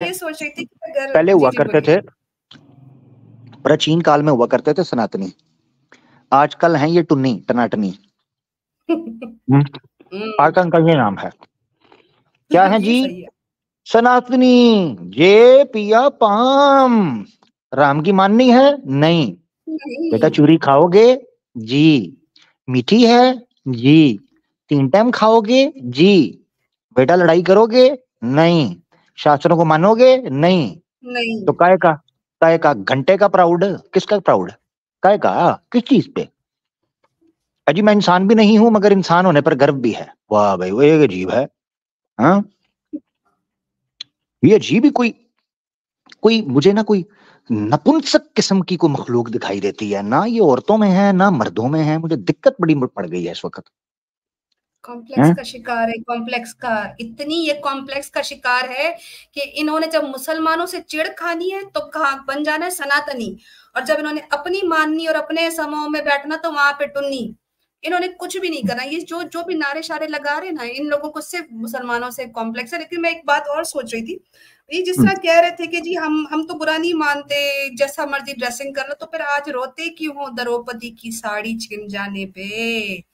ये सोच रही थी कि अगर पहले हुआ करते थे, बोलिए। प्राचीन काल में हुआ करते थे सनातनी, आजकल हैं ये टुन्नी टनाटनी। आजकल का ये नाम है, क्या है ये जी? सही है। सनातनी। ये पिया पाम, राम की माननी है नहीं। बेटा नहीं चूरी खाओगे जी, मीठी है जी, 3 टाइम खाओगे जी। बेटा लड़ाई करोगे नहीं, शास्त्रों को मानोगे नहीं। नहीं तो काय का घंटे का प्राउड, किसका प्राउड? काय का, किस चीज पे? अजी मैं इंसान भी नहीं हूं मगर इंसान होने पर गर्व भी है। वाह भाई वो एक अजीब है। हाँ, ये अजीब ही कोई कोई मुझे ना कोई नपुंसक किस्म की कोई मखलूक दिखाई देती है ना। ये औरतों में है ना मर्दों में है, मुझे दिक्कत बड़ी पड़ गई है इस वक्त। कॉम्प्लेक्स का शिकार है, कॉम्प्लेक्स का। इतनी ये कॉम्प्लेक्स का शिकार है कि इन्होंने जब मुसलमानों से चिढ़ खानी है तो कहा बन जाना है सनातनी, और जब इन्होंने अपनी माननी और अपने समूह में बैठना तो वहां पे टुन्नी। इन्होंने कुछ भी नहीं करना। ये जो जो भी नारे शारे लगा रहे ना, इन लोगों को सिर्फ मुसलमानों से कॉम्प्लेक्स है। लेकिन मैं एक बात और सोच रही थी, ये जिस तरह कह रहे थे कि जी हम तो बुरा नहीं मानते, जैसा मर्जी ड्रेसिंग कर लो, तो फिर आज रोते क्यों हो द्रौपदी की साड़ी छिन जाने पे?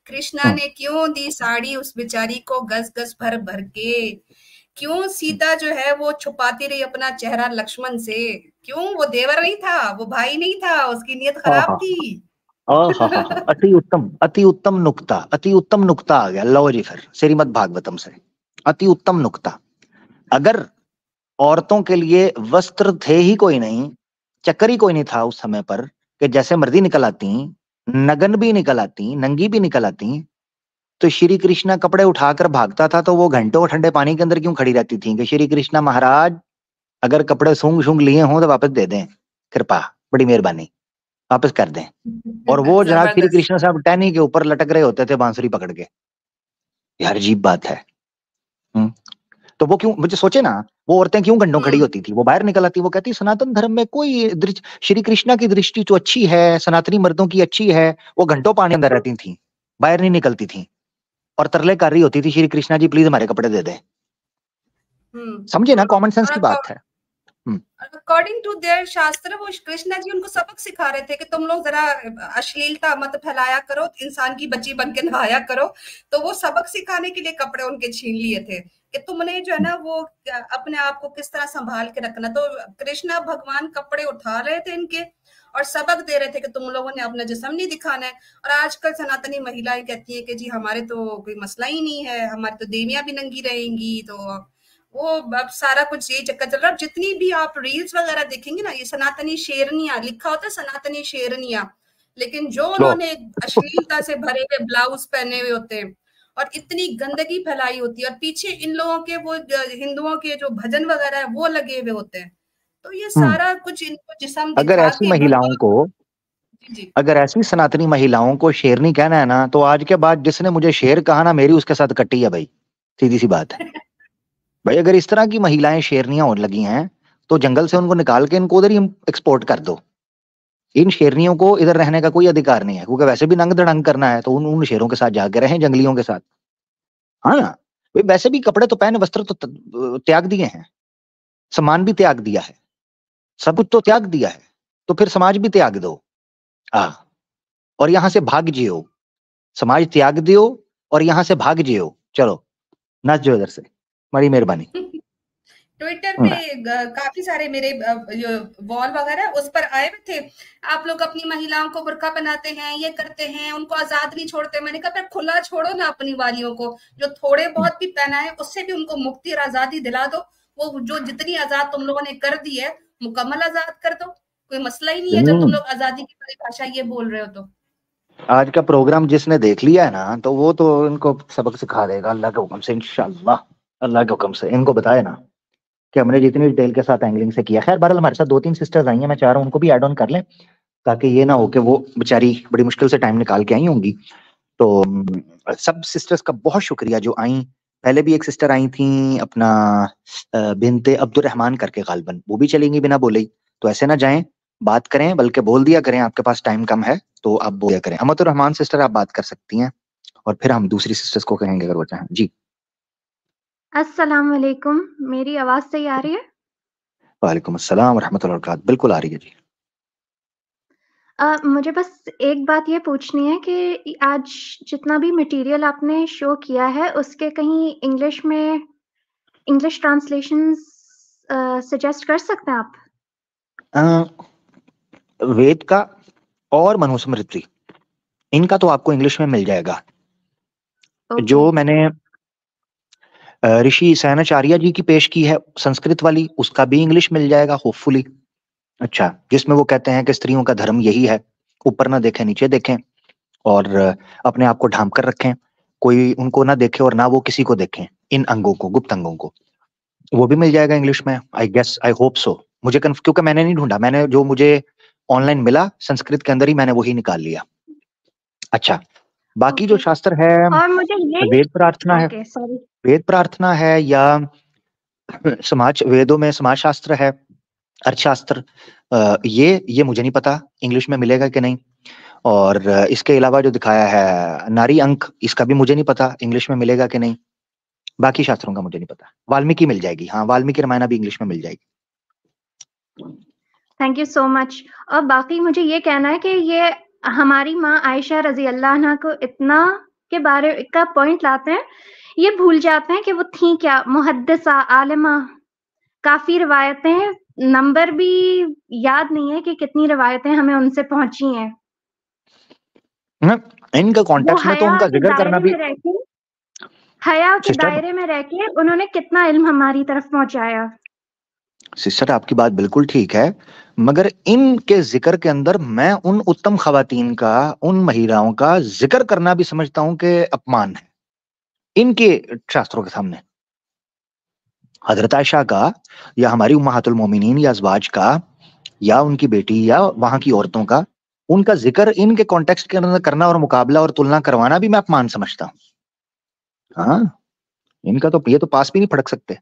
कृष्णा ने क्यों दी साड़ी उस बेचारी को गस गस भर भर के? क्यों सीता जो है वो छुपाती रही अपना चेहरा लक्ष्मण से? क्यों? वो देवर नहीं था, वो भाई नहीं था, उसकी नीयत खराब थी। अति उत्तम नुक्ता, अति उत्तम नुक्ता आ गया। लो जी, फिर श्रीमद् भागवतम से अति उत्तम नुक्ता। अगर औरतों के लिए वस्त्र थे ही कोई नहीं, चक्कर ही कोई नहीं था उस समय पर कि जैसे मर्जी निकल आती, नगन भी निकल आती, नंगी भी निकल आती, तो श्री कृष्णा कपड़े उठाकर भागता था तो वो घंटों ठंडे पानी के अंदर क्यों खड़ी रहती थी कि श्री कृष्णा महाराज अगर कपड़े सूंघ सूंघ लिए हों तो वापस दे दें, कृपा, बड़ी मेहरबानी, वापस कर दें। और वो जनाब श्री जबरदस्त। कृष्ण साहब टहनी के ऊपर लटक रहे होते थे बांसुरी पकड़ के। यार अजीब बात है। तो वो क्यों, मुझे सोचे ना, वो औरतें क्यों घंटों खड़ी होती थी? वो बाहर निकल आती, वो कहती सनातन धर्म में कोई श्री कृष्णा की दृष्टि तो अच्छी है, सनातनी मर्दों की अच्छी है। वो घंटों पानी अंदर रहती थी, बाहर नहीं निकलती थी, और तरले कर रही होती थी श्री कृष्णा जी प्लीज हमारे कपड़े दे दें। समझे ना, कॉमन सेंस की बात है। अकॉर्डिंग टू देयर शास्त्र वो कृष्णा जी उनको सबक सिखा रहे थे कि तुम लोग जरा अश्लीलता मत फैलाया करो, इंसान की बच्ची बन के नहाया करो। तो वो सबक सिखाने के लिए कपड़े उनके छीन लिए थे कि तुमने जो है ना वो अपने आप को किस तरह संभाल के रखना। तो कृष्णा भगवान कपड़े उठा रहे थे इनके और सबक दे रहे थे कि तुम लोगों ने अपना जिस्म नहीं दिखाना है। और आजकल सनातनी महिलाएं कहती है कि जी हमारे तो कोई मसला ही नहीं है, हमारी तो देवियां भी नंगी रहेंगी। तो वो अब सारा कुछ यही चक्कर चल रहा है। जितनी भी आप रील्स वगैरह देखेंगे ना, ये सनातनी शेरनियां लिखा होता है, सनातनी शेरनियां, लेकिन जो उन्होंने अश्लीलता से भरे हुए ब्लाउज पहने हुए होते हैं और इतनी गंदगी फैलाई होती है, और पीछे इन लोगों के वो हिंदुओं के जो भजन वगैरह है वो लगे हुए होते हैं। तो ये सारा कुछ इनको जिस्म अगर दिखा ऐसी के महिलाओं को, जी अगर ऐसी सनातनी महिलाओं को शेरनी कहना है ना, तो आज के बाद जिसने मुझे शेर कहा ना, मेरी उसके साथ कट्टी है भाई, सीधी सी बात है। भाई अगर इस तरह की महिलाएं शेरनियां होने लगी हैं तो जंगल से उनको निकाल के इनको उधर ही एक्सपोर्ट कर दो। इन शेरनियों को इधर रहने का कोई अधिकार नहीं है, क्योंकि वैसे भी नंग धड़ंग करना है तो उन शेरों के साथ जाके रहें, जंगलियों के साथ। हाँ ना भाई, वैसे भी कपड़े तो पहने, वस्त्र तो त्याग दिए हैं, सम्मान भी त्याग दिया है, सब कुछ तो त्याग दिया है, तो फिर समाज भी त्याग दो। और यहां से भाग जियो, समाज त्याग दियो और यहां से भाग जियो, चलो नाच जो इधर से, बड़ी मेहरबानी। ट्विटर पे काफी सारे मेरे जो वॉल वगैरह उस पर आए हुए थे, आप लोग अपनी महिलाओं को बुर्का पहनाते हैं, ये करते हैं, उनको आजाद नहीं छोड़ते। मैंने कहा फिर खुला छोड़ो ना अपनी वालियों को, जो थोड़े बहुत भी पहना है उससे भी उनको मुक्ति और आजादी दिला दो। वो जो जितनी आजाद तुम लोगों ने कर दी है, मुकम्मल आजाद कर दो। कोई मसला ही नहीं है जब तुम लोग आजादी की परिभाषा ये बोल रहे हो तो। आज का प्रोग्राम जिसने देख लिया है ना, तो वो तो इनको सबक सिखा देगा अल्लाह के हुक्म से, इंशाल्लाह। अल्लाह के हुक्म से इनको बताए ना कि हमने जितनी डिटेल के साथ एंगलिंग से किया। खैर बहरहाल हमारे साथ 2-3 सिस्टर्स आई हैं, मैं चाह रहा हूँ उनको भी ऐड ऑन कर लें, ताकि ये ना हो कि वो बेचारी बड़ी मुश्किल से टाइम निकाल के आई होंगी। तो सब सिस्टर्स का बहुत शुक्रिया जो आई। पहले भी एक सिस्टर आई थी अपना बिनते अब्दुर्रहमान करके, गालबन वो भी चलेंगी बिना बोले ही। तो ऐसे ना जाएं, बात करें, बल्कि बोल दिया करें, आपके पास टाइम कम है तो आप बोल दिया करें। अमतुर रहमान सिस्टर आप बात कर सकती हैं, और फिर हम दूसरी सिस्टर्स को कहेंगे अगर वो चाहें। जी अस्सलाम वालेकुम, मेरी आवाज सही आ रही है? वालेकुम अस्सलाम रहमतुल्लाहि व बरकातहू। बिल्कुल आ रही है जी। मुझे बस एक बात ये पूछनी है कि आज जितना भी मटेरियल आपने शो किया है, उसके कहीं इंग्लिश ट्रांसलेशंस सजेस्ट कर सकते हैं आप? वेद का और मनुस्मृति, इनका तो आपको इंग्लिश में मिल जाएगा। ओके। जो मैंने ऋषि सैनाचार्य जी की पेश की है संस्कृत वाली, उसका भी इंग्लिश मिल जाएगा होपफुली। अच्छा, जिसमें वो कहते हैं कि स्त्रियों का धर्म यही है, ऊपर ना देखें नीचे देखें, और अपने आप को ढांप कर रखें, कोई उनको ना देखे और ना वो किसी को देखें, इन अंगों को, गुप्त अंगों को। वो भी मिल जाएगा इंग्लिश में, I guess, I hope so. मुझे क्योंकि मैंने नहीं ढूंढा, मैंने जो मुझे ऑनलाइन मिला संस्कृत के अंदर ही मैंने वही निकाल लिया। अच्छा, बाकी जो ओके। शास्त्र है, और मुझे ये वेद प्रार्थना है, ओके, सॉरी। वेद प्रार्थना है, या समाज, वेदों में समाज शास्त्र है, अर्थशास्त्र, ये मुझे नहीं पता इंग्लिश में मिलेगा कि नहीं। और इसके अलावा जो दिखाया है नारी अंक, इसका भी मुझे नहीं पता इंग्लिश में मिलेगा कि नहीं। बाकी शास्त्रों का मुझे नहीं पता। वाल्मीकि मिल जाएगी, हाँ, वाल्मीकि रामायण भी इंग्लिश में मिल जाएगी। Thank you so much. और बाकी मुझे ये कहना है कि ये हमारी माँ आयशा रजी अल्लाह अन्हा को इतना के बारे का पॉइंट लाते हैं, ये भूल जाते हैं कि वो थी क्या, मुहद्दिसा, आलिमा। काफी रिवायतें हैं, नंबर भी याद नहीं है कि कितनी रिवायतें हमें उनसे पहुंची हैं। इनका वो कॉन्टेक्स्ट में तो हया उनका के जिक्र करना दायरे भी। में रह के हया के सिस्टर, दायरे में रह के उन्होंने कितना इल्म हमारी तरफ पहुंचाया। सिस्टर आपकी बात बिल्कुल ठीक है, मगर इनके जिक्र के अंदर मैं उन उत्तम खवातीन का, उन महिलाओं का जिक्र करना भी समझता हूं कि अपमान है इनके शास्त्रों के सामने। हजरत आयशा का, या हमारी उम्महातुल मोमिनीन या अज़वाज का, या उनकी बेटी, या वहां की औरतों का, उनका जिक्र इनके कॉन्टेक्स्ट के अंदर करना और मुकाबला और तुलना करवाना भी मैं अपमान समझता हूँ। हाँ, इनका तो ये तो पास भी नहीं फटक सकते।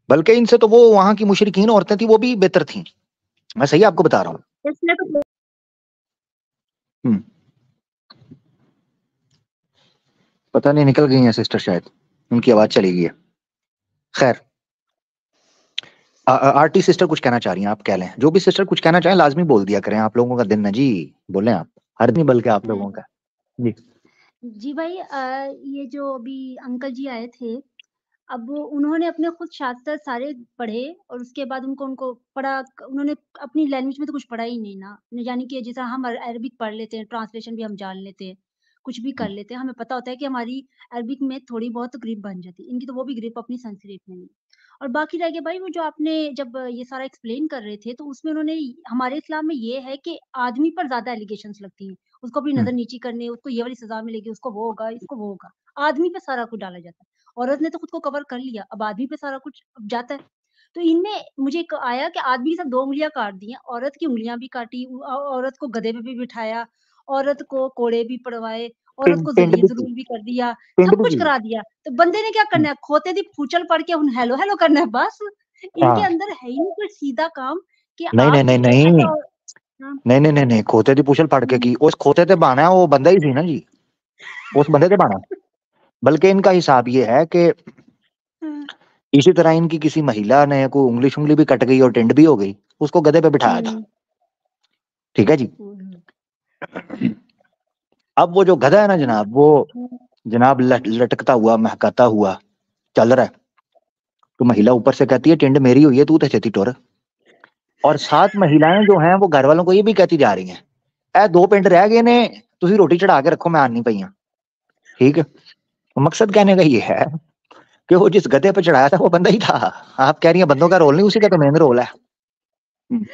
बल्कि इनसे तो वो वहां की मुशरिकीन औरतें थी, वो भी बेहतर थी। मैं सही आपको बता रहा हूँ। इसमें तो हम्म, पता नहीं निकल गई है सिस्टर, शायद उनकी आवाज चली गई है। खैर, आरटी सिस्टर कुछ कहना चाह रही हैं, आप कह लें। जो भी सिस्टर कुछ कहना चाहें लाजमी बोल दिया करें, आप लोगों का दिन है जी, बोलें आप। हर दिन बल्कि आप लोगों का जी। जी भाई, ये जो अभी अंकल जी आए थे, अब उन्होंने अपने खुद शास्त्र सारे पढ़े और उसके बाद उनको उनको पढ़ा, उन्होंने अपनी लैंग्वेज में तो कुछ पढ़ा ही नहीं ना, यानी कि जैसा हम अरबिक पढ़ लेते हैं, ट्रांसलेशन भी हम जान लेते हैं, कुछ भी कर लेते हैं, हमें पता होता है कि हमारी अरबिक में थोड़ी बहुत ग्रिप बन जाती है, इनकी तो वो भी ग्रिप अपनी संस्कृत में नहीं। और बाकी रह गया भाई, वो जो आपने जब ये सारा एक्सप्लेन कर रहे थे, तो उसमें उन्होंने, हमारे इस्लाम में ये है कि आदमी पर ज्यादा एलिगेशंस लगती हैं, उसको अपनी नजर नीची करनी, उसको ये वाली सजा मिलेगी, उसको वो होगा, इसको वो होगा, आदमी पे सारा कुछ डाला जाता है। औरत ने तो खुद को कवर कर लिया, अब आदमी पे सारा कुछ अब जाता है। तो इनमें मुझे एक आया कि आदमी की सब 2 उँगलियाँ काट दी हैं, औरत की उँगलियाँ भी काटी, औरत को गधे पे भी बिठाया, औरत को कोड़े भी पड़वाए, औरत पिंड को पिंड भी की, ज़लील-ज़ुलूल भी कर दिया, पिंड सब भी कुछ की। करा दिया। तो बंदे ने क्या करना है? खोते दी फूचल पड़ के हुन हेलो हेलो करना है बस। इनके हाँ, अंदर है ही नहीं कोई सीधा काम कि नहीं नहीं आप नहीं अच्छा। नहीं, हाँ, नहीं नहीं नहीं नहीं, खोते दी पूछल फड़ के की, उस खोते ते बाना है, वो बंदा ही थी ना जी, उस बंदे ते बाना। बल्कि इनका हिसाब ये है कि हाँ, इसी तरह इनकी किसी महिला ने को उंगली शुंगली भी कट गई और टिंड भी हो गई, उसको गधे पे बिठाया था। हुँ, ठीक है जी। हुँ, अब वो जो गधा है ना हुँ, जनाब, वो जनाब लटकता हुआ महकाता हुआ चल रहा है, तो महिला ऊपर से कहती है टिंड मेरी हुई है, तू तो छेती टोर। और 7 महिलाएं जो हैं वो घर वालों को ये भी कहती जा रही हैं, ए 2 पिंड रह गए ने, तुसी रोटी चढ़ा के रखो, मैं आन नहीं पईया। ठीक है, तो मकसद कहने का ये है कि वो जिस गधे पे चढ़ाया था वो बंदा ही था। आप कह रही हैं बंदों का रोल नहीं, उसी का तो मेन रोल है। हम्म,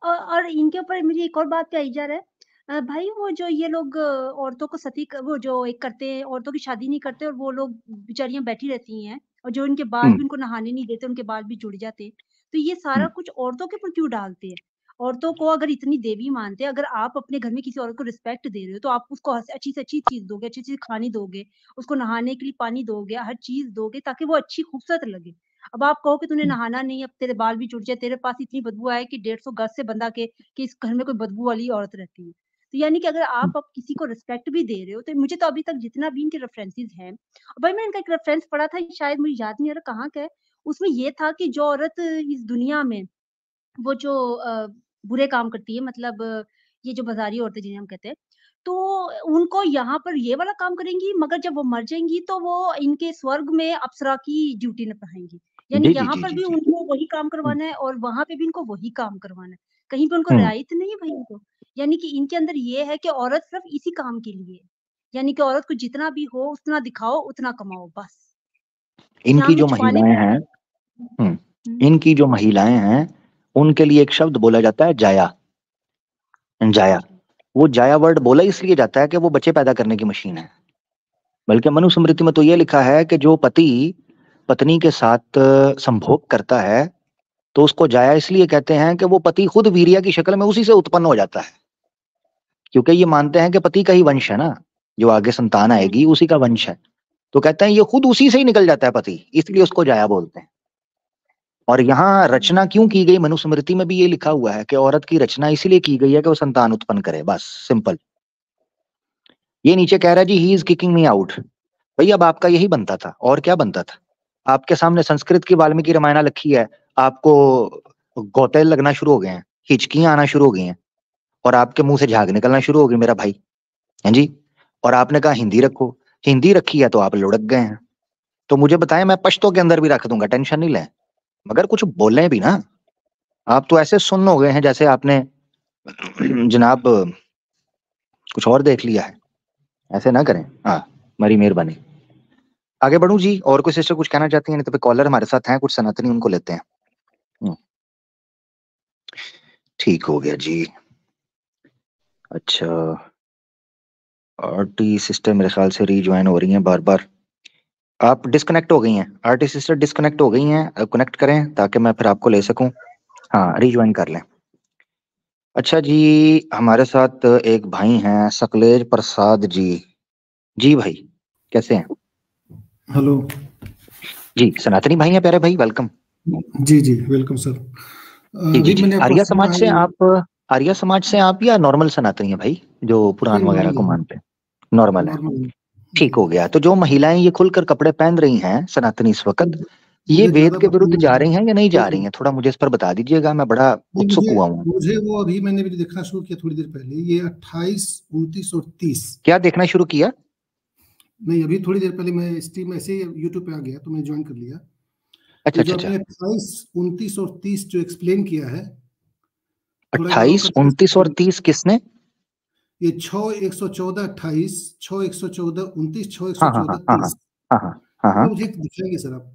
और इनके ऊपर मुझे एक और बात पे आई जा रहा है। भाई वो जो ये लोग औरतों को वो जो एक करते हैं, औरतों की शादी नहीं करते और वो लोग बेचारियां बैठी रहती हैं, और जो इनके बाल हम्म, भी उनको नहाने नहीं देते, उनके बाल भी जुड़ जाते हैं। तो ये सारा हम्म, कुछ औरतों के ऊपर क्यों डालते हैं? औरतों को अगर इतनी देवी मानते हैं, अगर आप अपने घर में किसी औरत को रिस्पेक्ट दे रहे हो, तो आप उसको अच्छी से अच्छी चीज दोगे, अच्छी चीज खानी दोगे, उसको नहाने के लिए पानी दोगे, हर चीज दोगे ताकि वो अच्छी खूबसूरत लगे। अब आप कहो कि तूने हम्म, नहाना नहीं, अब तेरे बाल भी जुड़ जाए, तेरे पास इतनी बदबू आए कि 150 गज से बंधा के कि इस घर में कोई बदबू वाली औरत रहती है। तो तो यानी कि अगर आप अब किसी को रिस्पेक्ट भी दे रहे हो, तो मुझे तो अभी तक जितना भी इनके रेफरेंसेस हैं, और भाई मैंने इनका एक रेफरेंस पढ़ा था, शायद मुझे याद नहीं आ रहा कहाँ का है, उसमें ये था कि जो औरत इस दुनिया में वो जो बुरे काम करती है, मतलब ये जो बाजारी औरतें जिन्हें हम कहते हैं, तो उनको यहाँ पर ये वाला काम करेंगी, मगर जब वो मर जाएंगी तो वो इनके स्वर्ग में अप्सरा की ड्यूटी निभाएंगी। यानी जी जी यहाँ जी पर जी भी जी उनको वही काम करवाना है और वहां पे भी इनको वही काम करवाना है, कहीं पे उनको हम्म, रियायत नहीं है भाई इनको। यानी कि इनके अंदर ये है कि औरत सिर्फ इसी काम के लिए है, यानी कि औरत को जितना भी हो उतना दिखाओ, उतना कमाओ, बस इनकी सामने जो छुपाने महिलाएं का। हैं, हम्म, इनकी जो महिलाएं हैं, उनके लिए एक शब्द बोला जाता है जाया। जाया, वो जाया वर्ड बोला इसलिए जाता है कि वो बच्चे पैदा करने की मशीन है। बल्कि मनुस्मृति में तो ये लिखा है कि जो पति पत्नी के साथ संभोग करता है, तो उसको जाया इसलिए कहते हैं कि वो पति खुद वीर्य की शक्ल में उसी से उत्पन्न हो जाता है। क्योंकि ये मानते हैं कि पति का ही वंश है ना, जो आगे संतान आएगी उसी का वंश है। तो कहते हैं ये खुद उसी से ही निकल जाता है पति, इसलिए उसको जाया बोलते हैं। और यहाँ रचना क्यों की गई, मनुस्मृति में भी ये लिखा हुआ है कि औरत की रचना इसलिए की गई है कि वो संतान उत्पन्न करे, बस सिंपल। ये नीचे कह रहा है जी he is kicking me out. भाई अब आपका यही बनता था, और क्या बनता था? आपके सामने संस्कृत की वाल्मीकि रामायण लिखी है, आपको गौते लगना शुरू हो गए हैं, हिचकियां आना शुरू हो गई हैं, और आपके मुंह से झाग निकलना शुरू हो गई मेरा भाई, है जी। और आपने कहा हिंदी रखो, हिंदी रखी है तो आप लुढ़क गए हैं। तो मुझे बताएं, मैं पश्तो के अंदर भी रख दूंगा, टेंशन नहीं लें, मगर कुछ बोलें भी ना। आप तो ऐसे सुन्न हो गए हैं जैसे आपने जनाब कुछ और देख लिया है। ऐसे ना करें, हाँ, हमारी मेहरबानी। आगे बढ़ूं जी, और कोई सिस्टर कुछ कहना चाहती हैं? नहीं तो फिर कॉलर हमारे साथ हैं कुछ सनातनी, उनको लेते हैं। ठीक हो गया जी। अच्छा, आरटी सिस्टर मेरे ख्याल से रीज्वाइन हो रही हैं बार बार। आप डिस्कनेक्ट हो गई हैं, आरटी सिस्टर डिस्कनेक्ट हो गई हैं, कनेक्ट करें ताकि मैं फिर आपको ले सकूं। हाँ, रीज्वाइन कर लें। अच्छा जी, हमारे साथ एक भाई हैं सकलेज प्रसाद जी। जी भाई, कैसे हैं? हेलो जी, सनातनी भाई हैं प्यारे भाई, वेलकम। जी जी वेलकम सर। जी जी अभी जी, मैंने आपको आर्या समाज सुना से है, आप, आर्या समाज से आप या नॉर्मल सनातनी है भाई, जो पुराण वगैरह को मानते हैं? नॉर्मल है, नॉर्मल। ठीक हो गया। तो जो महिलाएं ये खुलकर कपड़े पहन रही हैं सनातनी इस वक्त, ये मुझे वेद ज्यादा के पता विरुद्ध नहीं जा है। रही हैं या नहीं जा रही हैं? थोड़ा मुझे इस पर बता दीजिएगा, मैं बड़ा नहीं, उत्सुक मुझे हुआ हूँ। मुझे वो अभी मैंने भी देखना शुरू किया थोड़ी देर पहले, ये 28, 29 और 30। क्या देखना शुरू किया? नहीं, अभी थोड़ी देर पहले मैं स्ट्रीम ऐसे ही यूट्यूब पे आ गया तो मैं ज्वाइन कर लिया। अच्छा तो जो अच्छा आपने अच्छा, 28, 29 और 30 जो एक्सप्लेन किया है, थोड़ा एक बार 28, 29 और 30 किसने? ये 6, 114, 28, 6, 114, 29, 6, हाँ हाँ हाँ 114, हाँ 30। हाँ हाँ हाँ वो हाँ मुझे दिखाएंगे सर आप?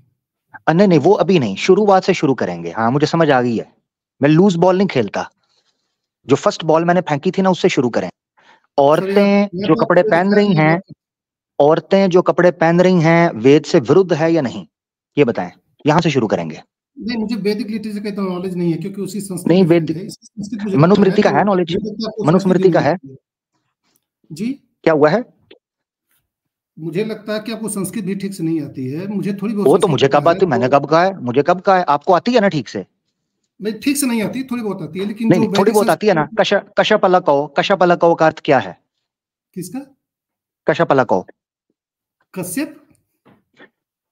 नहीं नहीं, वो अभी नहीं, शुरुआत से शुरू करेंगे। हाँ, मुझे समझ आ गई है, मैं लूज बॉल नहीं खेलता, जो फर्स्ट बॉल मैंने फेंकी थी ना उससे शुरू करें। सर यार, औरतें मैं जो तो कपड़े आपको पहन दिखाया रही नहीं हैं, बात। औरतें जो कपड़े पहन रही हैं वेद से विरुद्ध है या नहीं, ये बताएं, यहां से शुरू करेंगे। नहीं, मुझे वैदिक लिटरेचर का इतना नॉलेज नहीं है क्योंकि उसी संस्कृत नहीं, में वेद, फील्ड है। इसकी संस्कृत मुझे पता है, मनुस्मृति का तो है नॉलेज, मुझे लगता है आपको संस्कृत भी मनुस्मृति का नहीं है। आती है। जी, क्या हुआ है? मुझे लगता है कि आपको संस्कृत भी ठीक से नहीं आती है। मुझे थोड़ी बहुत वो तो संस्कृत मुझे पता कब है, आती, मैंने तो कब कहा है, मुझे कब कहा है? आपको आती है ना ठीक से? नहीं, ठीक से नहीं आती, थोड़ी बहुत आती है, लेकिन नहीं जो नहीं, थोड़ी वैदिक बहुत आती है ना। संस्कृत। कशपलको, कशपलको का अर्थ क्या है? किसका? कशपलको, कश्यप।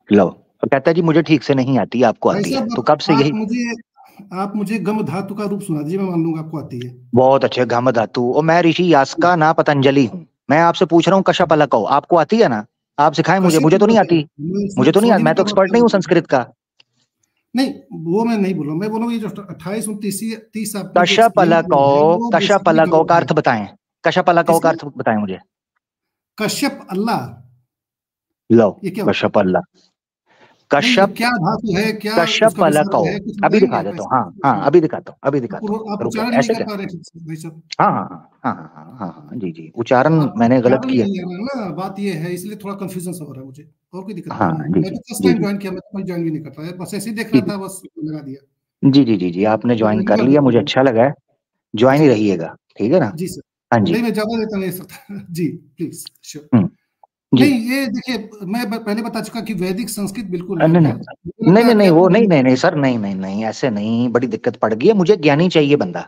लो, और कहता है जी मुझे ठीक से नहीं आती, आपको भाई आती है, साहब, तो कब से यही? आप मुझे गम धातु का रूप सुना दीजिए, मैं मान लूंगा आपको आती है। बहुत अच्छे, घम धातु। और मैं ऋषि यास का ना पतंजलि हूँ, मैं आपसे पूछ रहा हूँ कशपलको, आपको आती है ना? आप सिखाएं मुझे, कश्यप मुझे की तो नहीं बात है, आती, मुझे तो नहीं आती, मैं तो स्वनिधि का एक्सपर्ट नहीं हूँ बात है। संस्कृत का। नहीं, वो मैं नहीं बोल रहा हूँ, मैं बोल रहा हूँ ये जो 28, 29, 30 आपने जो एक्सप्लेन कशपलको, किया है वो बेसिकली कशपलको का गलत है। अर्थ बताएं, कशपलको का किसका? अर्थ बताएं मुझे। कश्यप अल्लाह। लो, ये क्या होता है? कश्यप अल्लाह, नहीं, ये कश्यप, क्या धातु है, क्या उसका कशपलको, विसर्ग है, कुछ अभी बताएंगे दिखा आप देता हूँ, ऐसे? हाँ हाँ, अभी दिखाता हूँ, अभी दिखाता हूँ, आप रुको, उच्चारण नहीं ऐसे कर क्या? पा रहे ठीक से भाई साहब। हाँ हाँ हाँ हाँ हाँ हाँ हाँ, जी जी, उच्चारण आपको मैंने गलत उच्चारण ही किया। नहीं आ रहा है ना, बात ये है, इसलिए थोड़ा कंफ्यूजन सा हो रहा है मुझे, और कोई दिक्कत हाँ नहीं है। जी मैं जी तो फर्स्ट जी टाइम जी ज्वाइन किया, मैं तो ज्वाइन भी नहीं करता है, बस ऐसे ही देख जी रहा था, बस लगा दिया। जी जी जी जी, आपने तो ज्वाइन पहली कर बार लिया, देख मुझे रहा हूँ। अच्छा लगा है, ज्वाइन ही जी रहिएगा, ठीक है ना? जी सर, हाँ जी। नहीं मैं ज्यादा देता नहीं सकता। जी प्लीज, श्योर। जी, नहीं, ये देखिए, मैं पहले बता चुका कि वैदिक संस्कृत बिल्कुल नहीं अलग नहीं है, मुझे नहीं लगता नहीं है कि नहीं, वो आपको नहीं नहीं नहीं नहीं आती। सर, नहीं नहीं नहीं, ऐसे नहीं, बड़ी दिक्कत पड़ गई है, मुझे ज्ञानी चाहिए बंदा।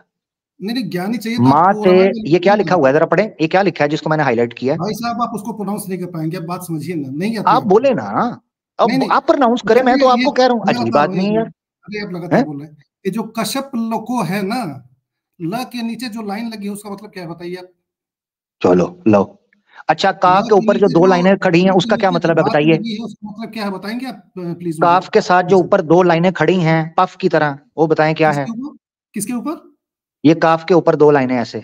नहीं ज्ञानी चाहिए तो माँ से, ये क्या लिखा हुआ है जरा पढ़े, ये क्या लिखा है जिसको मैंने हाईलाइट किया? भाई साहब आप उसको प्रोनाउंस नहीं कर पाएंगे, आप बात समझिए ना, नहीं आती आप बोले ना, अब आप प्रोनाउंस करें, मैं तो आपको कह रहा हूँ अजीब आदमी है यार। अरे आप लगातार बोल रहे हैं। ये जो कश्यप लोको है ना, ल के नीचे जो लाइन लगी है उसका मतलब क्या है बताइए आप? चलो लो, अच्छा काफ के ऊपर जो 2 लाइनें खड़ी हैं उसका क्या मतलब है बताइए? उसका मतलब क्या है बताएंगे आप प्लीज? काफ के साथ जो ऊपर 2 लाइनें खड़ी हैं पफ की तरह, वो बताएं क्या है? किसके ऊपर? ये काफ के ऊपर 2 लाइनें ऐसे।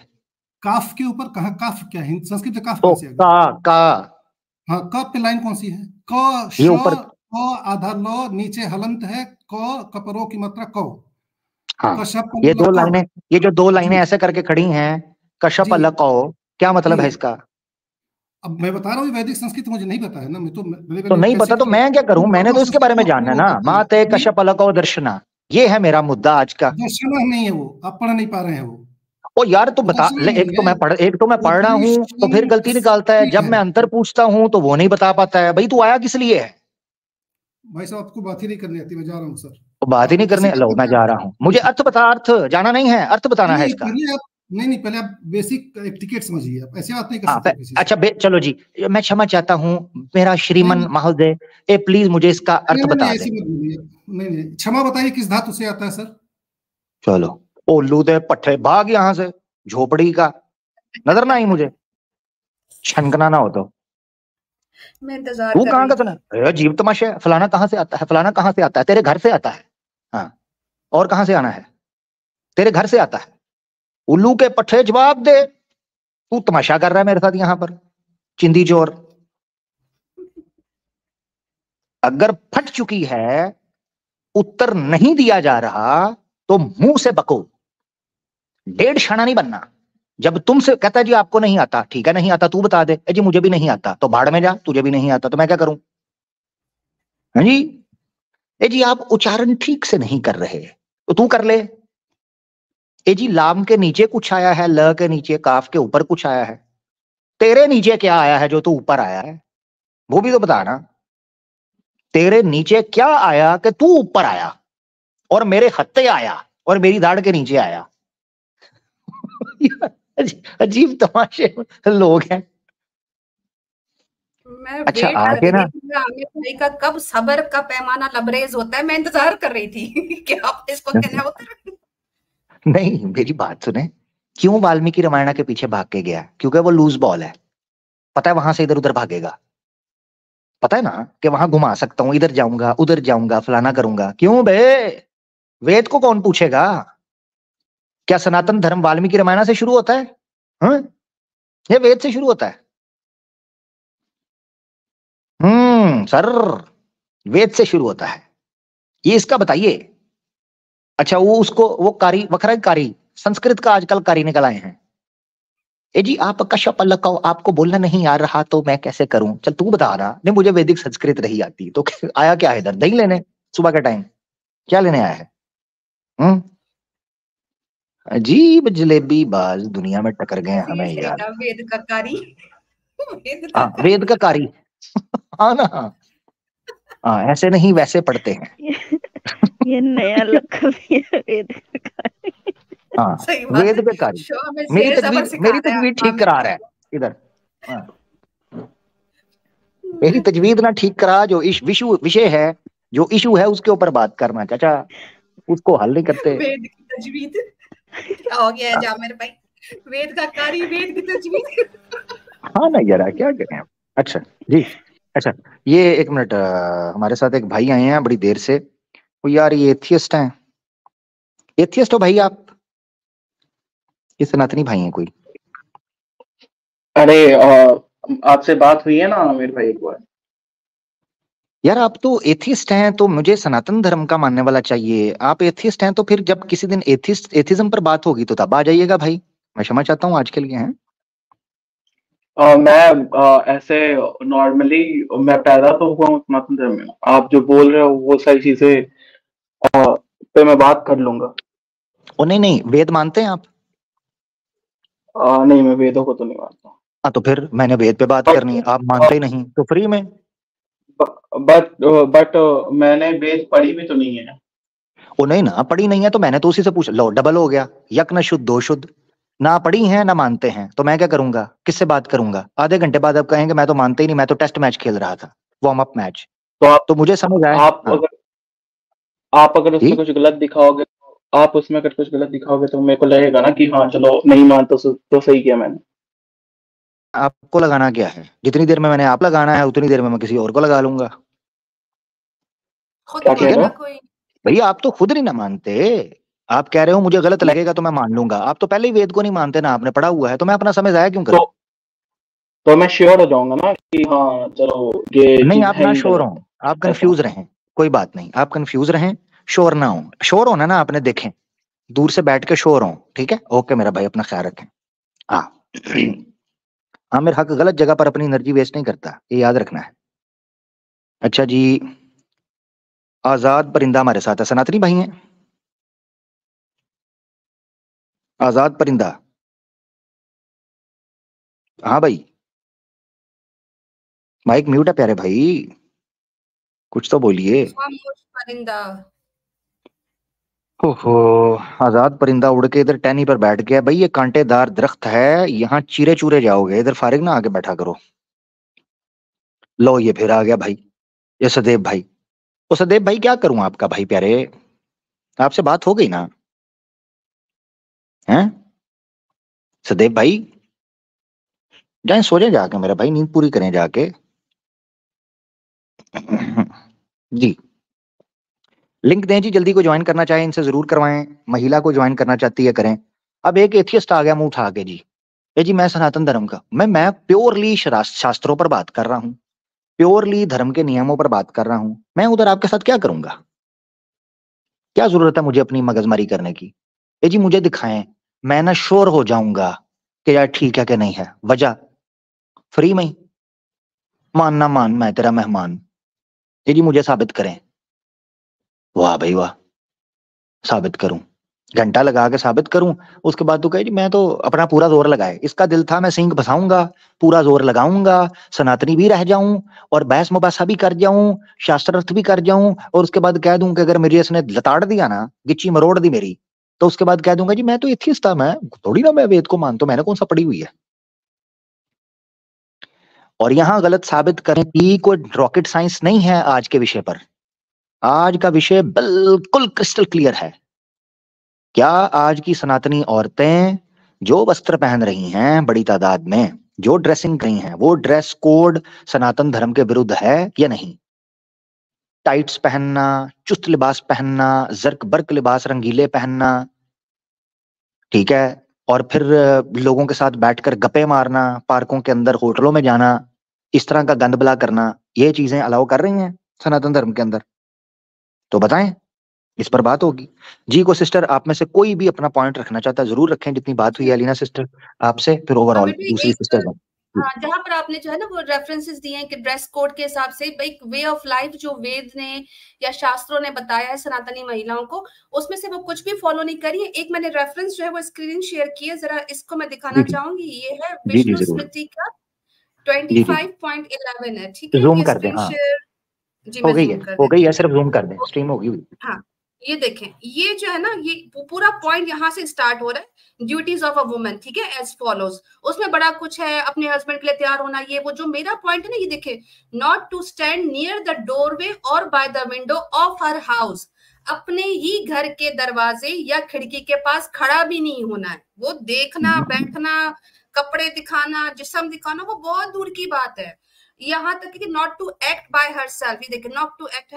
काफ के ऊपर कहाँ? काफ क्या है संस्कृत में? काफ तो का हाँ, क पे लाइन कौन सी है? क ये ऊपर आधा लो, नीचे हलंत है, क कपरों की मात्रा कौ। हाँ, ये 2 लाइनें, ये जो 2 लाइनें ऐसे करके खड़ी हैं, कश्यप अलग कौ, क्या मतलब है इसका? अब मैं बता रहा हूँ वैदिक संस्कृत मुझे नहीं पता है ना, मैं तो नहीं पता तो मैं क्या करूं, मैंने तो इसके बारे में जानना है ना। माते कश्यप अलग कौ दर्शना, ये है मेरा मुद्दा आज का। दर्शना नहीं है वो, आप पढ़ नहीं पा रहे हैं वो। ओ यार तो बता, एक तो मैं पढ़ रहा हूँ तो फिर गलती निकालता है, जब मैं अंतर पूछता हूँ तो वो नहीं बता पाता है। भाई तू आया किस लिए है? भाई साहब आपको बात ही नहीं करनी आती, मैं जा रहा हूँ सर। तो बात ही नहीं करने, लो मैं जा रहा हूँ, मुझे अर्थ बता, अर्थ जाना नहीं है, अर्थ बताना है इसका। नहीं पहले आप बेसिक एटिकेट समझिए, आप ऐसे बात नहीं कर सकते। अच्छा चलो जी, मैं क्षमा चाहता हूँ मेरा श्रीमन महोदय, प्लीज मुझे इसका अर्थ बता दें। नहीं क्षमा बताइए किस धातु से आता है सर? चलो ओल्लू दे पट्टे, भाग यहाँ से, झोपड़ी का नजर ना आई मुझे, छनकना ना हो तो। मैं इंतजार तू कर कहाँ का रही सुना? अजीब तमाशा, फलाना कहाँ से आता है, फलाना कहाँ से आता है? तेरे घर से आता है। हाँ, और कहाँ से आना है? तेरे घर से आता है। उल्लू के पट्टे जवाब दे, तू तमाशा कर रहा है मेरे साथ यहाँ पर, चिंदी चोर। अगर फट चुकी है, उत्तर नहीं दिया जा रहा तो मुंह से बको, 1.5 क्षणा नहीं बनना। जब तुमसे कहता है जी आपको नहीं आता, ठीक है नहीं आता, तू बता दे जी मुझे भी नहीं आता, तो भाड़ में जा, तुझे भी नहीं आता तो मैं क्या करूं? हाँ जी, जी आप उच्चारण ठीक से नहीं कर रहे तो तू कर ले। जी लाम के नीचे कुछ आया है, ल के नीचे, काफ के ऊपर कुछ आया है, तेरे नीचे क्या आया है जो तू ऊपर आया है? वो भी तो बता ना, तेरे नीचे क्या आया कि तू ऊपर आया और मेरे हत्ते आया और मेरी दाढ़ के नीचे आया? अजीब तमाशे लोग हैं। मैं अच्छा आगे ना, भाई का कब सबर का पैमाना लबरेज होता है, मैं इंतजार कर रही थी कि आप इसको कहना होता। नहीं मेरी बात सुने, क्यों वाल्मीकि रामायण के पीछे भाग के गया? क्योंकि वो लूज बॉल है, पता है वहां से इधर उधर भागेगा, पता है ना कि वहां घुमा सकता हूं, इधर जाऊंगा उधर जाऊंगा फलाना करूंगा। क्यों बे, वेद को कौन पूछेगा? क्या सनातन धर्म वाल्मीकि रामायण से शुरू होता है? हाँ, ये वेद से शुरू होता है। सर वेद से शुरू होता है, ये इसका बताइए। अच्छा वो उसको वो कारी वखरा कारी संस्कृत का आजकल कारी निकल आए हैं। जी आप कश्यप अलग का, आपको बोलना नहीं आ रहा तो मैं कैसे करूं? चल तू बता रहा, नहीं मुझे वैदिक संस्कृत नहीं आती, तो आया क्या है इधर? दही लेने सुबह के टाइम क्या लेने आया है? अजीब जलेबी बाज दुनिया में टकर गए हमें यार। वेद का कारी, वेद का कारी हाँ ना, हाँ ऐसे नहीं वैसे पढ़ते हैं। ये नया लक़ब है वेद का कारी। हाँ वेद का कारी, मेरी तजवीज ठीक करा रहा है इधर। मेरी तजवीज ना ठीक करा, जो विषय है, जो इशू है उसके ऊपर बात करना चाचा, उसको हल नहीं करते। वेद की तजवीज क्या हो गया है जामिर भाई? वेद का कारी, वेद की तजवीज। हाँ ना यार क्या करें। अच्छा जी, अच्छा ये 1 मिनट, हमारे साथ एक भाई आए हैं बड़ी देर से, वो यार ये एथियस्ट हैं। एथियस्ट हो भाई आप? ये सनातनी भाई हैं कोई? अरे आपसे बात हुई है ना आमिर भाई एक बार। यार आप तो एथियस्ट हैं तो मुझे सनातन धर्म का मानने वाला चाहिए। आप एथियस्ट हैं तो फिर जब किसी दिन एथिज्म पर बात होगी तो तब आ जाइएगा भाई, मैं क्षमा चाहता हूँ आज के लिए। हैं मैं ऐसे नॉर्मली मैं पैदा तो हुआ हूँ सनातन धर्म में, आप जो बोल रहे हो वो सारी चीजें पे मैं बात कर लूंगा। ओ नहीं वेद मानते हैं आप? नहीं मैं वेदों को तो नहीं मानता। हाँ तो फिर मैंने वेद पे बात करनी है, आप मानते ही नहीं तो फ्री में। बट मैंने वेद पढ़ी भी तो नहीं है। वो नहीं ना पढ़ी नहीं है तो मैंने तो उसी से पूछ लो, डबल हो गया, यक न शुद्ध दो शुद्ध, ना पढ़ी हैं ना मानते हैं, तो मैं क्या करूंगा, किससे बात करूंगा? आधे घंटे बाद अब कहेंगे मैं तो मानते ही नहीं, मैं तो टेस्ट मैच खेल रहा था, वार्म अप मैच। तो मुझे समझ आया। आप अगर उसमें कुछ गलत दिखाओगे, आप उसमें अगर कुछ गलत दिखाओगे तो मेरे को लगेगा ना कि हाँ चलो नहीं मानते तो सही किया मैंने। आपको लगाना क्या है? जितनी देर में मैंने आप लगाना है उतनी देर में मैं किसी और को लगा लूंगा। खुद मानना कोई भैया आप तो खुद नहीं ना मानते, आप कह रहे हो मुझे गलत लगेगा तो मैं मान लूंगा, आप तो पहले ही वेद को नहीं मानते ना, आपने पढ़ा हुआ है, तो मैं अपना समय जाया क्यों करूं? तो मैं श्योर हो जाऊंगा ना कि हाँ चलो ये नहीं, आप ना श्योर हो, आप कंफ्यूज रहें, कोई बात नहीं, आप कंफ्यूज रहें, श्योर ना हो। श्योर होना ना आपने देखें, दूर से बैठ के श्योर हो, ठीक है? ओके मेरा भाई, अपना ख्याल रखें। हाँ मेरा हक गलत जगह पर अपनी एनर्जी वेस्ट नहीं करता, ये याद रखना है। अच्छा जी, आजाद परिंदा हमारे साथ है, सनातनी भाई हैं आजाद परिंदा? हाँ भाई, माइक म्यूट है प्यारे भाई, कुछ तो बोलिए। खामोश परिंदा। ओहो, आजाद परिंदा उड़ के इधर टहनी पर बैठ गया। भाई ये कांटेदार दरख्त है, यहाँ चीरे चूरे जाओगे, इधर फारिग ना आके बैठा करो। लो ये फिर आ गया भाई, ये सदैव भाई। ओ सदैव भाई क्या करूं आपका भाई प्यारे, आपसे बात हो गई ना? हैं सदैव भाई, जाए सो जाए जाके मेरा भाई, नींद पूरी करें जाके। जी लिंक दें जी, जल्दी को ज्वाइन करना चाहे इनसे जरूर करवाएं, महिला को ज्वाइन करना चाहती है करें। अब एक एथियस्ट आ गया मुंह उठा के जी, ये जी मैं सनातन धर्म का, मैं प्योरली शास्त्रों पर बात कर रहा हूं, प्योरली धर्म के नियमों पर बात कर रहा हूं, मैं उधर आपके साथ क्या करूंगा? क्या जरूरत है मुझे अपनी मगजमारी करने की? ये जी मुझे दिखाएं, मैं ना श्योर हो जाऊंगा कि यार ठीक है कि नहीं है, वजह फ्री में मानना मान, मैं तेरा मेहमान। ये जी मुझे साबित करें। वाह भाई वाह, साबित करूं, घंटा लगा के साबित करूं, उसके बाद तो कहे जी मैं तो अपना पूरा जोर लगाए, इसका दिल था मैं सिंह फंसाऊंगा, पूरा जोर लगाऊंगा, सनातनी भी रह जाऊं और बहस मुबासा भी कर जाऊं, शास्त्रार्थ भी कर जाऊं, और उसके बाद कह दूं कि अगर मेरी इसने लताड़ दिया ना, गिच्ची मरोड़ दी मेरी, तो उसके बाद कह दूंगा जी मैं तो एथियस्ट था, मैं थोड़ी ना मैं वेद को मानता हूं, मैंने कौन सा पढ़ी हुई है। और यहां गलत साबित करें कि कोई रॉकेट साइंस नहीं है आज के विषय पर, आज का विषय बिल्कुल क्रिस्टल क्लियर है। क्या आज की सनातनी औरतें जो वस्त्र पहन रही हैं बड़ी तादाद में, जो ड्रेसिंग करी हैं, वो ड्रेस कोड सनातन धर्म के विरुद्ध है या नहीं? टाइट्स पहनना, चुस्त लिबास पहनना, जर्क बर्क लिबास रंगीले पहनना, ठीक है, और फिर लोगों के साथ बैठकर गप्पे मारना, पार्कों के अंदर, होटलों में जाना, इस तरह का गंद बला करना, ये चीजें अलाउ कर रही हैं सनातन धर्म के अंदर? तो बताएं, इस पर बात होगी। जी को सिस्टर, आप में से कोई भी अपना पॉइंट रखना चाहता है जरूर रखें, जितनी बात हुई है अलीना सिस्टर आपसे, फिर ओवरऑल दूसरी सिस्टर। हाँ, जहाँ पर आपने जो है ना वो रेफरेंसेस दिए हैं कि ड्रेस कोड के हिसाब से एक वे ऑफ लाइफ जो वेद ने या शास्त्रों ने बताया है सनातनी महिलाओं को, उसमें से वो कुछ भी फॉलो नहीं करी है। एक मैंने रेफरेंस जो है वो स्क्रीन शेयर की है, जरा इसको मैं दिखाना चाहूंगी। ये है विष्णु स्मृति का 25.11 है, ठीक है? जूम ये कर दें, स्क्रीन हाँ शेयर जी हो मैं गई जूम है, कर हो गई है, देती सिर्फ जूम कर दें, स्ट्रीम होगी हुई। हाँ, ये देखें, ये जो है ना, ये पूरा पॉइंट यहाँ से स्टार्ट हो रहा है, ड्यूटीज ऑफ अ वुमन, ठीक है, एज फॉलोज। उसमें बड़ा कुछ है, अपने हस्बैंड के लिए तैयार होना, ये वो। जो मेरा पॉइंट है ना, ये देखे, not to stand near the doorway और by the window of her house, अपने ही घर के दरवाजे या खिड़की के पास खड़ा भी नहीं होना है। वो देखना, बैठना, कपड़े दिखाना, जिस्म दिखाना, वो बहुत दूर की बात है। यहाँ तक कि not to act by herself, ये देखिए, not to act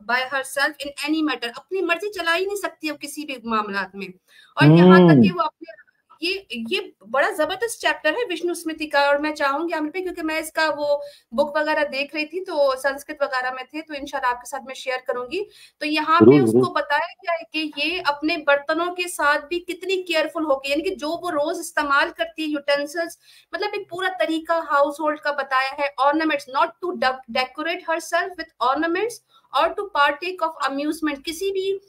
by herself in any matter, अपनी मर्जी चला ही नहीं सकती अब किसी भी मामला में। और यहाँ तक कि वो अपने ये बड़ा जबरदस्त चैप्टर है विष्णु स्मृति का। और मैं चाहूंगी आमिर पे, क्योंकि मैं इसका वो बुक वगैरह देख रही थी तो संस्कृत वगैरह में थे, तो इंशाल्लाह आपके साथ मैं शेयर करूंगी। तो यहाँ पे उसको बताया गया है कि ये अपने बर्तनों के साथ भी कितनी केयरफुल होगी, यानी कि जो वो रोज इस्तेमाल करती है यूटेंसिल्स, मतलब एक पूरा तरीका हाउस होल्ड का बताया है। Ornaments, not to decorate herself with ornaments और टू पार्टेक ऑफ अम्यूजमेंट, किसी भी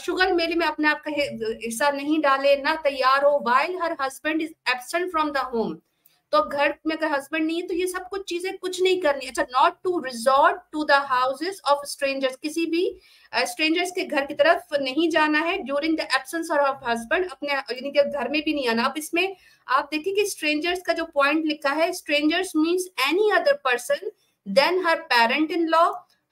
शुगर मेले में अपने आप का हिस्सा नहीं डाले, ना तैयार हो, while her husband is absent from the home, तो घर में अगर हस्बैंड नहीं है तो ये सब कुछ चीजें कुछ नहीं करनी। अच्छा, not to resort to the houses of strangers, किसी भी स्ट्रेंजर्स के घर की तरफ नहीं जाना है during the absence of husband, अपने यानी कि घर में भी नहीं आना। अब इसमें आप देखिए कि स्ट्रेंजर्स का जो पॉइंट लिखा है, strangers means any other person than her parent in law,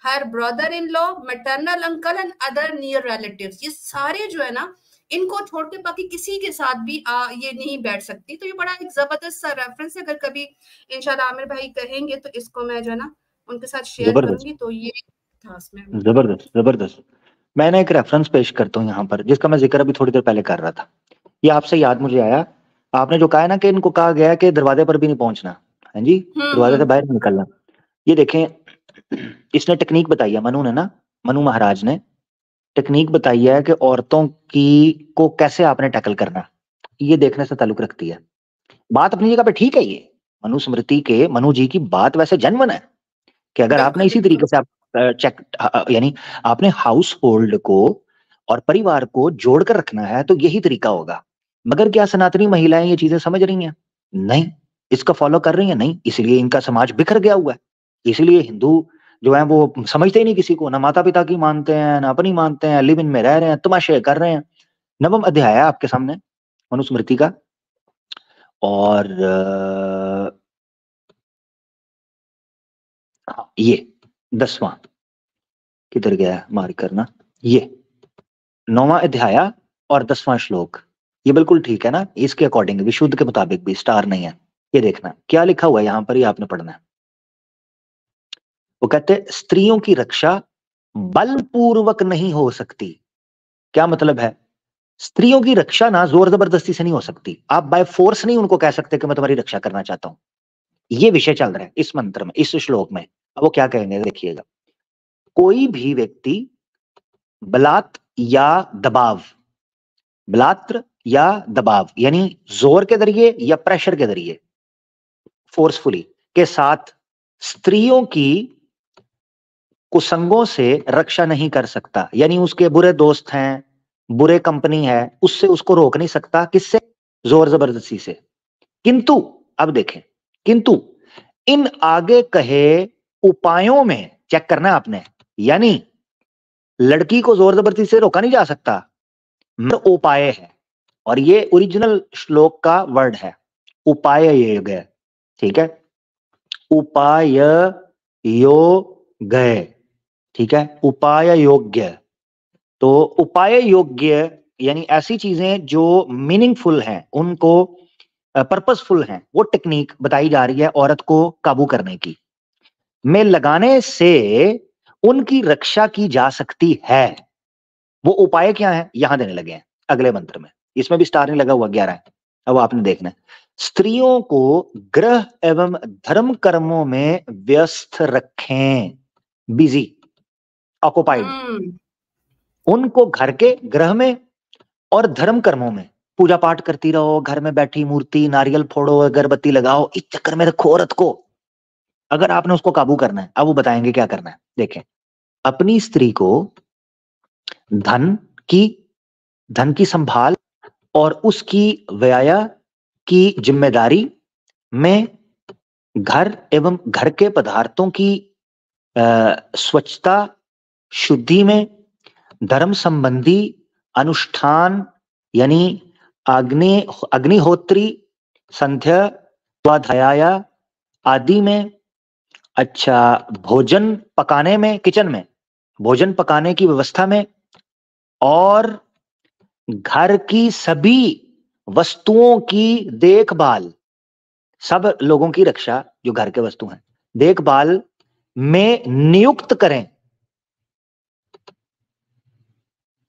her brother in law, maternal uncle and other near relatives, ये सारे जो है ना इनको छोड़ के बाकी किसी के साथ भी ये नहीं बैठ सकती। तो ये बड़ा एक जबरदस्त सा रेफरेंस है, अगर कभी इंशाल्लाह आमिर भाई कहेंगे तो इसको मैं जो है ना उनके साथ शेयर करूंगी। तो ये था इसमें जबरदस्त। मैंने एक रेफरेंस पेश करता हूँ यहाँ पर, जिसका मैं जिक्र अभी थोड़ी देर पहले कर रहा था। ये आपसे याद मुझे आया, आपने जो कहा है ना कि इनको कहा गया कि दरवाजे पर भी नहीं पहुंचना है जी, दरवाजे से बाहर नहीं निकलना। ये देखें, इसने टेक्निक बताई है, मनु ने ना, मनु महाराज ने टेक्निक बताई है कि औरतों की को कैसे आपने टैकल करना, ये देखने से ताल्लुक रखती है। बात अपनी जगह पे ठीक है, ये मनुस्मृति के मनु जी की बात वैसे जेन्युइन है कि अगर आपने इसी तरीके से आप चेक, यानी आपने हाउस होल्ड को और परिवार को जोड़कर रखना है तो यही तरीका होगा। मगर क्या सनातनी महिलाएं ये चीजें समझ रही हैं? नहीं। इसका फॉलो कर रही हैं? नहीं। इसलिए इनका समाज बिखर गया हुआ है। इसलिए हिंदू जो है वो समझते ही नहीं किसी को, ना माता पिता की मानते हैं, ना अपनी मानते हैं, लिव इन में रह रहे हैं, तमाशे कर रहे हैं। 9वां अध्याय है आपके सामने मनुस्मृति का, और ये 10वां किधर गया मार्क करना, ये 9वां अध्याय और 10वां श्लोक, ये बिल्कुल ठीक है ना, इसके अकॉर्डिंग विशुद्ध के मुताबिक भी, स्टार नहीं है। ये देखना क्या लिखा हुआ है यहाँ पर, ये आपने पढ़ना है। वो कहते स्त्रियों की रक्षा बलपूर्वक नहीं हो सकती। क्या मतलब है? स्त्रियों की रक्षा ना जोर जबरदस्ती से नहीं हो सकती। आप बाय फोर्स नहीं उनको कह सकते कि मैं तुम्हारी रक्षा करना चाहता हूं। ये विषय चल रहा है इस मंत्र में, इस श्लोक में। अब वो क्या कहेंगे देखिएगा, कोई भी व्यक्ति बलात् या दबाव, बलात्त्र या दबाव यानी जोर के जरिए या प्रेशर के जरिए, फोर्सफुली के साथ स्त्रियों की कुसंगों से रक्षा नहीं कर सकता। यानी उसके बुरे दोस्त हैं, बुरे कंपनी है, उससे उसको रोक नहीं सकता। किससे? जोर जबरदस्ती से। किंतु अब देखें, किंतु इन आगे कहे उपायों में चेक करना आपने, यानी लड़की को जोर जबरदस्ती से रोका नहीं जा सकता, उपाय है। और ये ओरिजिनल श्लोक का वर्ड है, उपाय योग्य, ठीक है, उपाय योग्य, ठीक है, उपाय योग्य। तो उपाय योग्य यानी ऐसी चीजें जो मीनिंगफुल हैं, उनको पर्पसफुल हैं, वो टेक्निक बताई जा रही है औरत को काबू करने की, में लगाने से उनकी रक्षा की जा सकती है। वो उपाय क्या है यहां देने लगे हैं अगले मंत्र में। इसमें भी स्टार नहीं लगा हुआ, 11 है। अब आपने देखना है, स्त्रियों को गृह एवं धर्म कर्मों में व्यस्त रखें, बिजी, ऑक्युपाइड। उनको घर के गृह में और धर्म कर्मों में पूजा पाठ करती रहो, घर में बैठी मूर्ति, नारियल फोड़ो, अगरबत्ती लगाओ, इस चक्कर में रखो औरत को। अगर आपने उसको काबू करना है, अब वो बताएंगे क्या करना है। देखें, अपनी स्त्री को धन की संभाल और उसकी व्यय की जिम्मेदारी में, घर एवं घर के पदार्थों की स्वच्छता शुद्धि में, धर्म संबंधी अनुष्ठान यानी अग्निहोत्री, संध्या, स्वाध्याय आदि में, अच्छा, भोजन पकाने में, किचन में भोजन पकाने की व्यवस्था में, और घर की सभी वस्तुओं की देखभाल, सब लोगों की रक्षा जो घर के वस्तु हैं, देखभाल में नियुक्त करें।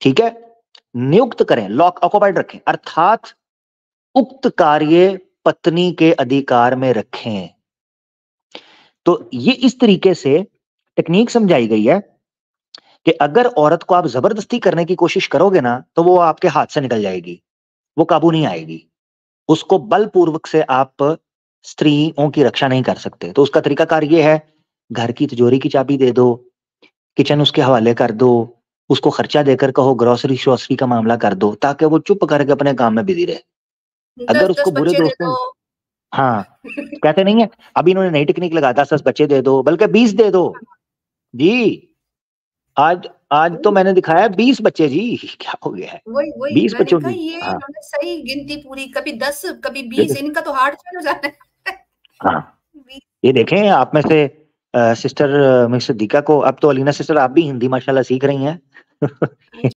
ठीक है, नियुक्त करें, लॉक ऑक्युपाइड रखें, अर्थात उक्त कार्य पत्नी के अधिकार में रखें। तो ये इस तरीके से टेक्निक समझाई गई है कि अगर औरत को आप जबरदस्ती करने की कोशिश करोगे ना, तो वो आपके हाथ से निकल जाएगी, वो काबू नहीं आएगी। उसको बलपूर्वक से आप स्त्रियों की रक्षा नहीं कर सकते। तो उसका तरीकाकार ये है, घर की तिजोरी की चाबी दे दो, किचन उसके हवाले कर दो, उसको खर्चा देकर कहो ग्रोसरी श्रोसरी का मामला कर दो, ताकि वो चुप करके अपने काम में बिजी रहे। अगर उसको बुरे दोस्तों हाँ, कहते नहीं है अभी इन्होंने नई टेक्निक लगा 10-10 बच्चे दे दो, बल्कि 20 दे दो जी। आज तो मैंने दिखाया 20 बच्चे जी। क्या हो गया है? वही 20 मैंने बच्चों कहा की। ये हाँ, इन्होंने सही गिनती पूरी, कभी 10 कभी 20, इनका तो हार्ट फेल हो जाता है। हाँ, 20 ये देखें आप में से सिस्टर मिस सिद्दीका को, अब तो अलीना सिस्टर आप भी हिंदी माशाल्लाह सीख रही हैं।